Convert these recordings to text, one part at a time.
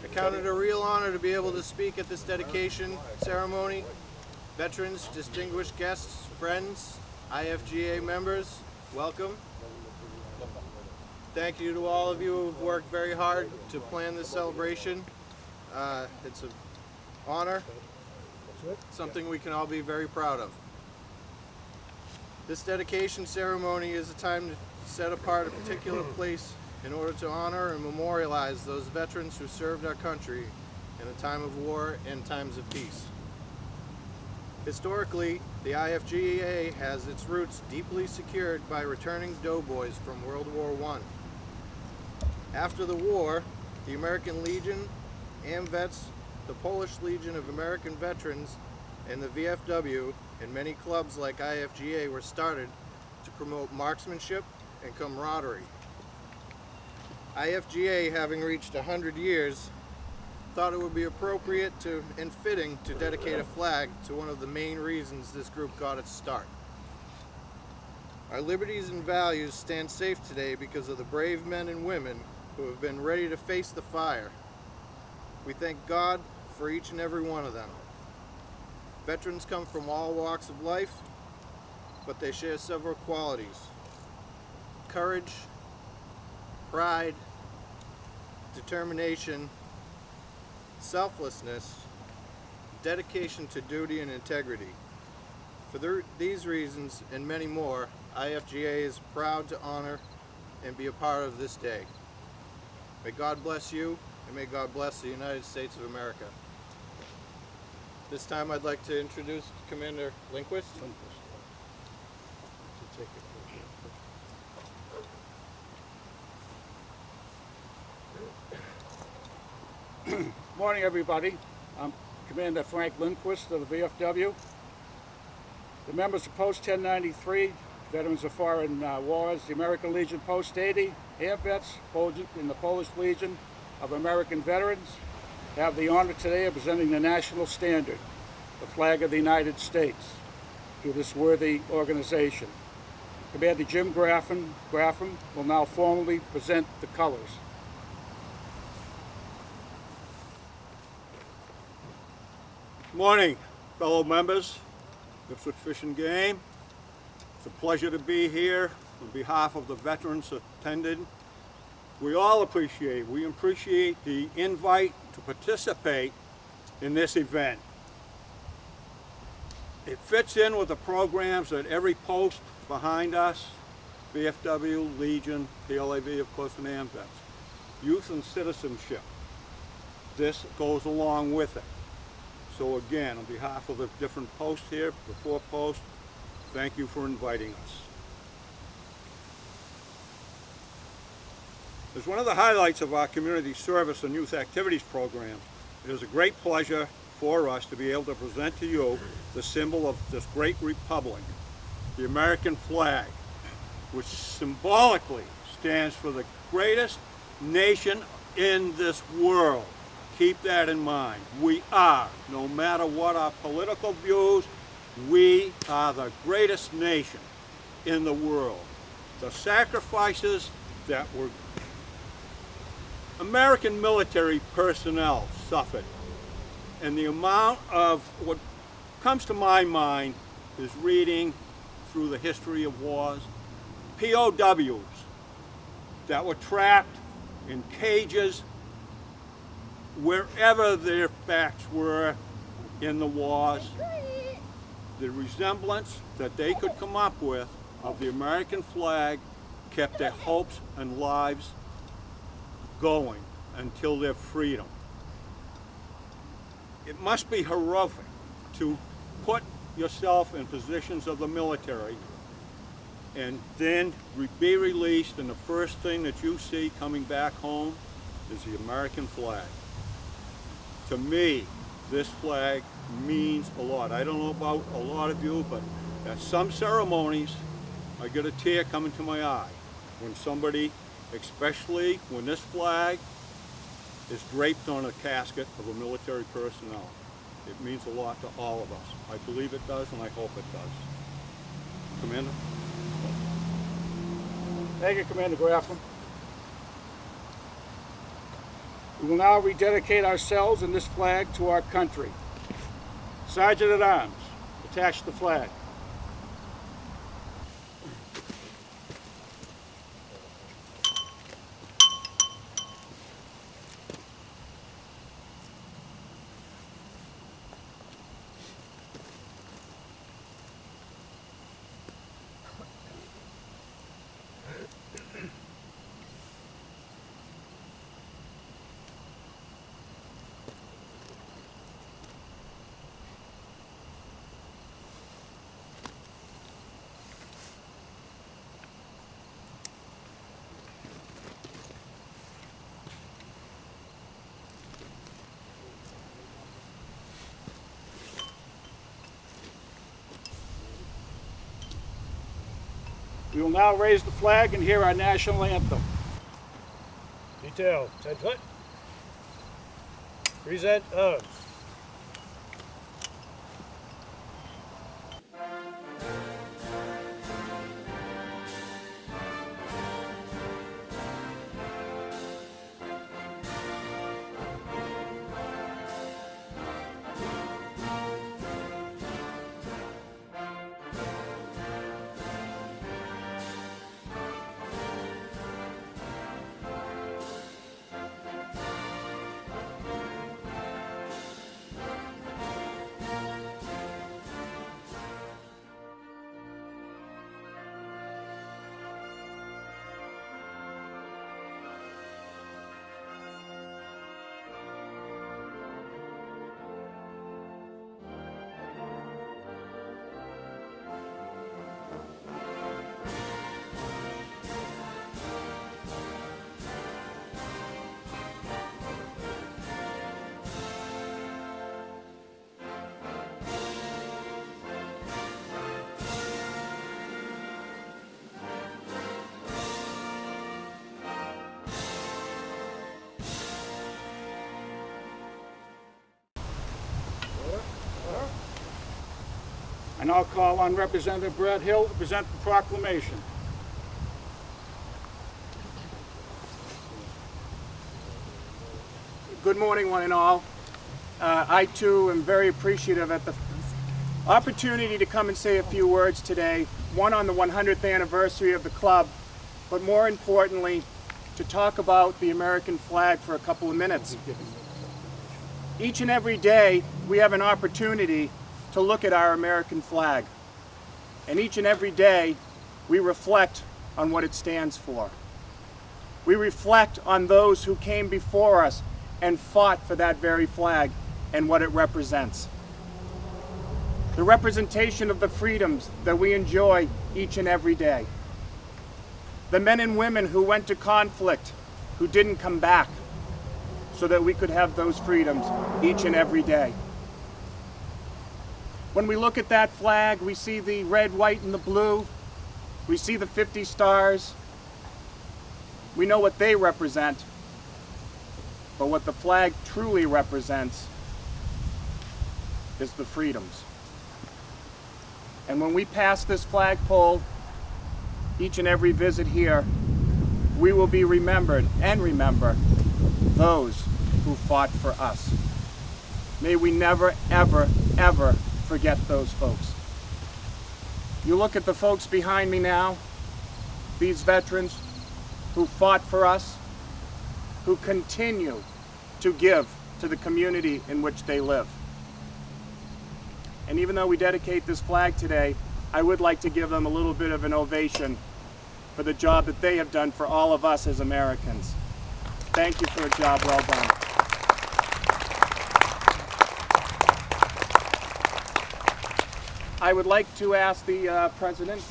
I count it a real honor to be able to speak at this dedication ceremony. Veterans, distinguished guests, friends, IFGA members, welcome. Thank you to all of you who have worked very hard to plan this celebration. It's an honor, something we can all be very proud of. This dedication ceremony is a time to set apart a particular place in order to honor and memorialize those veterans who served our country in a time of war and times of peace. Historically, the IFGA has its roots deeply secured by returning doughboys from World War I. After the war, the American Legion, AMVETS, the Polish Legion of American Veterans, and the VFW, and many clubs like IFGA were started to promote marksmanship and camaraderie. IFGA, having reached 100 years, thought it would be appropriate and fitting to dedicate a flag to one of the main reasons this group got its start. Our liberties and values stand safe today because of the brave men and women who have been ready to face the fire. We thank God for each and every one of them. Veterans come from all walks of life, but they share several qualities: courage, pride, determination, selflessness, dedication to duty and integrity. For these reasons and many more, IFGA is proud to honor and be a part of this day. May God bless you, and may God bless the United States of America. This time I'd like to introduce Commander Lindquist. Morning, everybody. I'm Commander Frank Lindquist of the VFW. The members of Post 1093, Veterans of Foreign Wars, the American Legion Post 80, AMVETS, and the Polish Legion of American Veterans have the honor today of presenting the national standard, the flag of the United States, to this worthy organization. Commander Jim Graffam will now formally present the colors. Morning, fellow members of Ipswich Fish and Game. It's a pleasure to be here on behalf of the veterans attended. We appreciate the invite to participate in this event. It fits in with the programs at every post behind us, VFW, Legion, PLAV, of course, and AMVETS. Youth and citizenship. This goes along with it. So again, on behalf of the different posts here, the 4 posts, thank you for inviting us. As one of the highlights of our community service and youth activities programs, it is a great pleasure for us to be able to present to you the symbol of this great republic, the American flag, which symbolically stands for the greatest nation in this world. Keep that in mind. We are, no matter what our political views, we are the greatest nation in the world. The sacrifices that were American military personnel suffered, and the amount of what comes to my mind is reading through the history of wars, POWs that were trapped in cages wherever their facts were in the wars. The resemblance that they could come up with of the American flag kept their hopes and lives going until their freedom. It must be heroic to put yourself in positions of the military and then be released, and the first thing that you see coming back home is the American flag. To me, this flag means a lot. I don't know about a lot of you, but at some ceremonies, I get a tear coming to my eye when somebody, especially when this flag is draped on a casket of a military personnel. It means a lot to all of us. I believe it does, and I hope it does. Commander? Thank you, Commander Graffam. We will now rededicate ourselves and this flag to our country. Sergeant at Arms, attach the flag. We will now raise the flag and hear our national anthem. Detail, 10 foot. Present arms. I now call on Representative Brad Hill to present the proclamation. Good morning, one and all. I too am very appreciative at the opportunity to come and say a few words today, one on the 100th anniversary of the club, but more importantly, to talk about the American flag for a couple of minutes. Each and every day, we have an opportunity to look at our American flag. And each and every day, we reflect on what it stands for. We reflect on those who came before us and fought for that very flag and what it represents. The representation of the freedoms that we enjoy each and every day. The men and women who went to conflict, who didn't come back, so that we could have those freedoms each and every day. When we look at that flag, we see the red, white, and the blue. We see the 50 stars. We know what they represent. But what the flag truly represents is the freedoms. And when we pass this flagpole, each and every visit here, we will be remembered and remember those who fought for us. May we never, ever, ever forget those folks. You look at the folks behind me now, these veterans who fought for us, who continue to give to the community in which they live. And even though we dedicate this flag today, I would like to give them a little bit of an ovation for the job that they have done for all of us as Americans. Thank you for a job well done. I would like to ask the President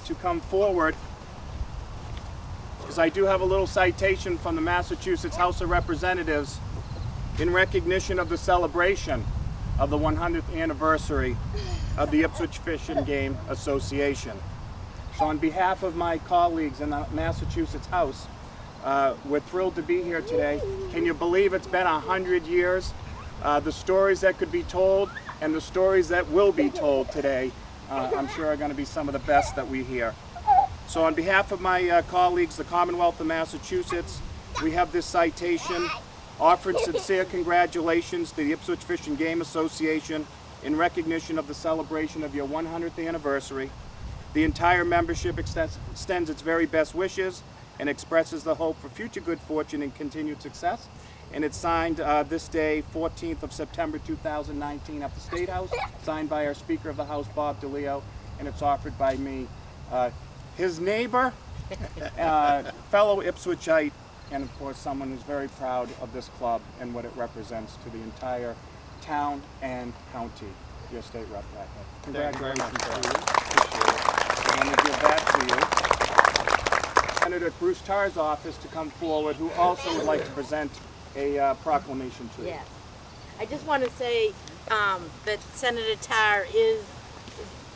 to come forward, because I do have a little citation from the Massachusetts House of Representatives in recognition of the celebration of the 100th anniversary of the Ipswich Fish and Game Association. So on behalf of my colleagues in the Massachusetts House, we're thrilled to be here today. Can you believe it's been 100 years? The stories that could be told and the stories that will be told today, I'm sure are going to be some of the best that we hear. So on behalf of my colleagues, the Commonwealth of Massachusetts, we have this citation offered sincere congratulations to the Ipswich Fish and Game Association in recognition of the celebration of your 100th anniversary. The entire membership extends its very best wishes and expresses the hope for future good fortune and continued success. And it's signed this day, 14th of September 2019 at the State House, signed by our Speaker of the House, Bob DeLeo, and it's offered by me, his neighbor, fellow Ipswichite, and of course someone who's very proud of this club and what it represents to the entire town and county. Your state rep, congratulations to you. Appreciate it. I'm going to give that to you. Senator Bruce Tarr's office to come forward, who also would like to present a proclamation to you. Yes. I just want to say that Senator Tarr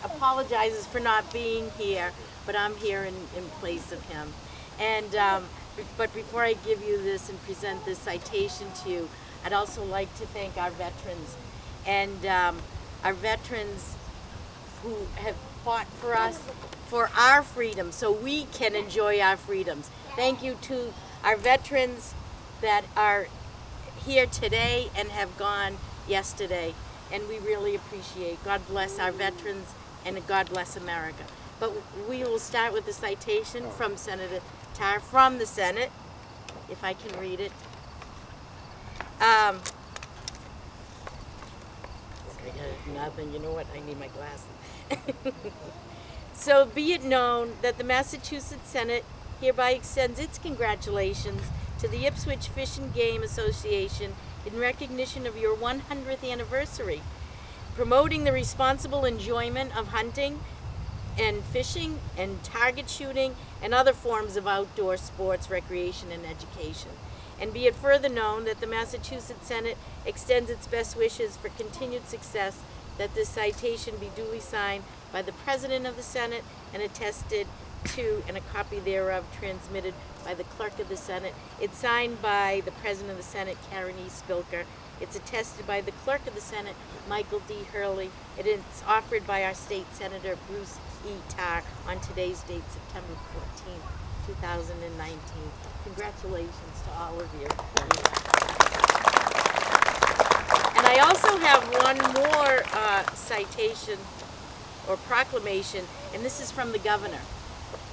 apologizes for not being here, but I'm here in place of him. And but before I give you this and present this citation to you, I'd also like to thank our veterans and our veterans who have fought for us, for our freedom, so we can enjoy our freedoms. Thank you to our veterans that are here today and have gone yesterday, and we really appreciate. God bless our veterans and God bless America. But we will start with the citation from Senator Tarr from the Senate, if I can read it. Nothing, you know what, I need my glasses. So be it known that the Massachusetts Senate hereby extends its congratulations to the Ipswich Fish and Game Association in recognition of your 100th anniversary, promoting the responsible enjoyment of hunting and fishing and target shooting and other forms of outdoor sports, recreation, and education. And be it further known that the Massachusetts Senate extends its best wishes for continued success, that this citation be duly signed by the President of the Senate and attested to, and a copy thereof transmitted by the Clerk of the Senate. It's signed by the President of the Senate, Karen E. Spilker. It's attested by the Clerk of the Senate, Michael D. Hurley. It is offered by our State Senator, Bruce E. Tarr, on today's date, September 14, 2019. Congratulations to all of you. And I also have one more citation or proclamation, and this is from the Governor.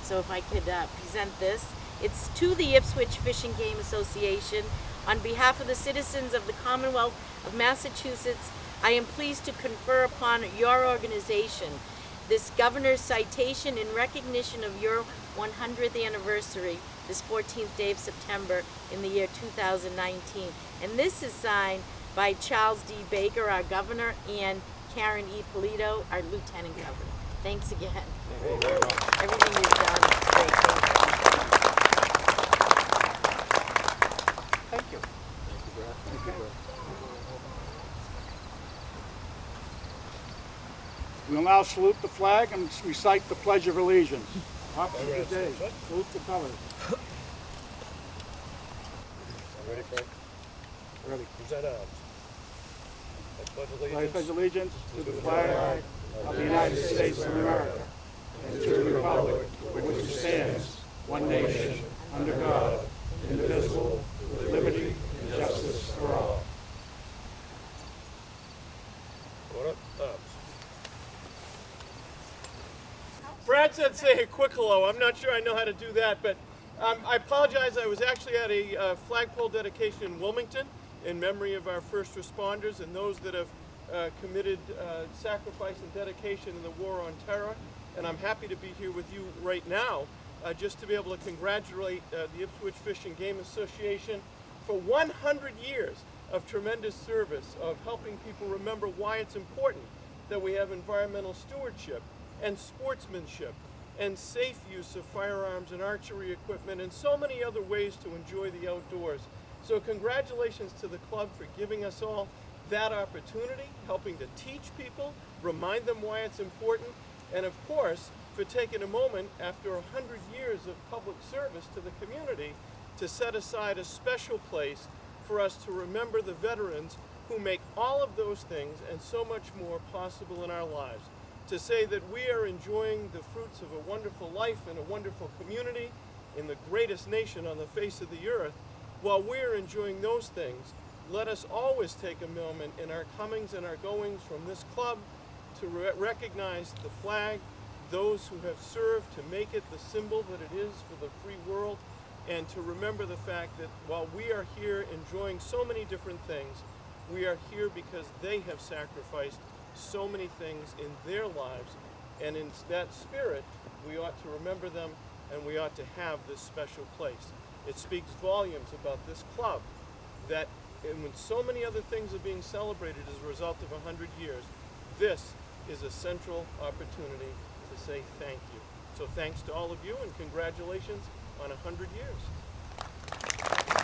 So if I could present this. It's to the Ipswich Fish and Game Association. On behalf of the citizens of the Commonwealth of Massachusetts, I am pleased to confer upon your organization this Governor's citation in recognition of your 100th anniversary, this 14th day of September in the year 2019. And this is signed by Charles D. Baker, our Governor, and Karen E. Polito, our Lieutenant Governor. Thanks again. Everything you've done is great. Thank you. We will now salute the flag and recite the Pledge of Allegiance. Officers of the day, salute the colors. Ready, Frank? Ready. Present arms. I I pledge allegiance to the flag of the United States of America and to the republic for which it stands, one nation, under God, indivisible, with liberty and justice for all. Order. Arms. Brad said say a quick hello. I'm not sure I know how to do that, but I apologize. I was actually at a flagpole dedication in Wilmington in memory of our first responders and those that have committed sacrifice and dedication in the war on terror. And I'm happy to be here with you right now just to be able to congratulate the Ipswich Fish and Game Association for 100 years of tremendous service, of helping people remember why it's important that we have environmental stewardship and sportsmanship and safe use of firearms and archery equipment and so many other ways to enjoy the outdoors. So congratulations to the club for giving us all that opportunity, helping to teach people, remind them why it's important, and of course, for taking a moment after 100 years of public service to the community to set aside a special place for us to remember the veterans who make all of those things and so much more possible in our lives. To say that we are enjoying the fruits of a wonderful life and a wonderful community in the greatest nation on the face of the earth while we're enjoying those things, let us always take a moment in our comings and our goings from this club to recognize the flag, those who have served to make it the symbol that it is for the free world, and to remember the fact that while we are here enjoying so many different things, we are here because they have sacrificed so many things in their lives, and in that spirit, we ought to remember them, and we ought to have this special place. It speaks volumes about this club, that and when so many other things are being celebrated as a result of 100 years, this is a central opportunity to say thank you. So thanks to all of you, and congratulations on 100 years.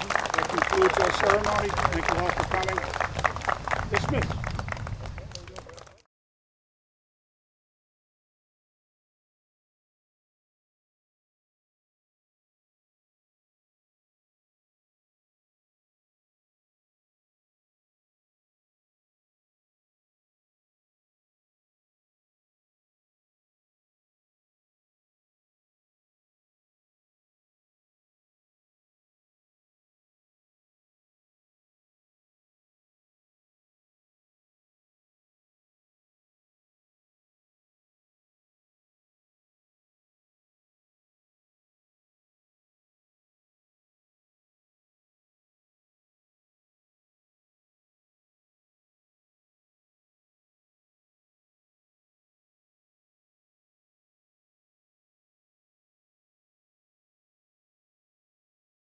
That concludes our ceremony. Thank you all for coming. Dismissed.